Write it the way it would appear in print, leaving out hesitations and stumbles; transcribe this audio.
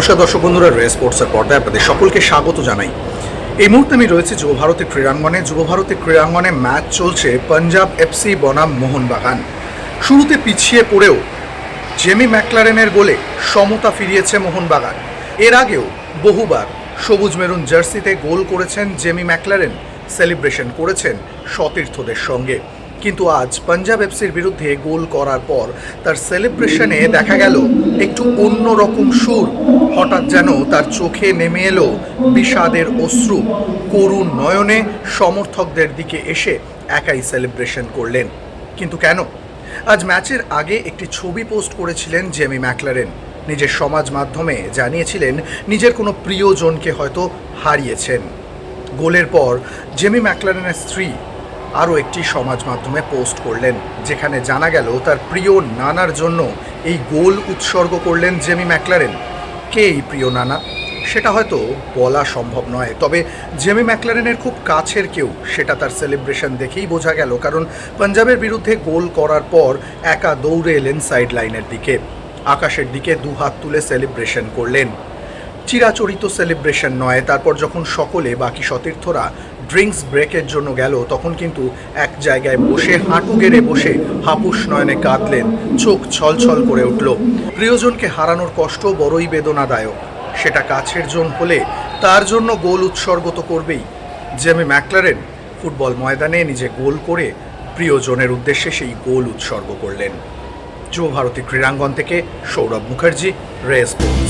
নমস্কার দর্শক বন্ধুরা, রে স্পোর্টসের পর্দায় আপনাদের সকলকে স্বাগত জানাই। এই মুহূর্তে আমি রয়েছে যুব ভারতী ক্রীড়াঙ্গনে ম্যাচ চলছে পাঞ্জাব এফসি বনাম মোহনবাগান। শুরুতে পিছিয়ে পড়েও জেমি ম্যাকলারেনের গোলে সমতা ফিরিয়েছে মোহনবাগান। এর আগেও বহুবার সবুজ মেরুন জার্সিতে গোল করেছেন জেমি ম্যাকলারেন, সেলিব্রেশন করেছেন সতীর্থদের সঙ্গে। কিন্তু আজ পাঞ্জাব এফসির বিরুদ্ধে গোল করার পর তার সেলিব্রেশনে দেখা গেল একটু অন্যরকম সুর। হঠাৎ যেন তার চোখে নেমে এলো বিষাদের অশ্রু। করুণ নয়নে সমর্থকদের দিকে এসে একাই সেলিব্রেশন করলেন। কিন্তু কেন? আজ ম্যাচের আগে একটি ছবি পোস্ট করেছিলেন জেমি ম্যাকলারেন। নিজের সমাজ মাধ্যমে জানিয়েছিলেন নিজের কোনো প্রিয়জনকে হয়তো হারিয়েছেন। গোলের পর জেমি ম্যাকলারেনের স্ত্রী আরও একটি সমাজ মাধ্যমে পোস্ট করলেন, যেখানে জানা গেল তার প্রিয় নানার জন্য এই গোল উৎসর্গ করলেন জেমি ম্যাকলারেন। কে এই প্রিয় নানা সেটা হয়তো বলা সম্ভব নয়, তবে জেমি ম্যাকলারেনের খুব কাছের কেউ, সেটা তার সেলিব্রেশন দেখেই বোঝা গেল। কারণ পাঞ্জাবের বিরুদ্ধে গোল করার পর একা দৌড়ে এলেন সাইড লাইনের দিকে, আকাশের দিকে দুহাত তুলে সেলিব্রেশন করলেন। চিরাচরিত সেলিব্রেশন নয়। তারপর যখন সকলে বাকি সতীর্থরা ড্রিঙ্কস ব্রেকের জন্য গেল, তখন কিন্তু এক জায়গায় বসে হাঁটু গেড়ে বসে হাপুস নয়নে কাঁদলেন, চোখ ছলছল করে উঠল। প্রিয়জনকে হারানোর কষ্ট বড়ই বেদনাদায়ক। সেটা কাছের জন হলে তার জন্য গোল উৎসর্গ তো করবেই। জেমি ম্যাকলারেন ফুটবল ময়দানে নিজে গোল করে প্রিয়জনের উদ্দেশ্যে সেই গোল উৎসর্গ করলেন। যুব ভারতী ক্রীড়াঙ্গন থেকে সৌরভ মুখার্জি, রে স্পোর্টস।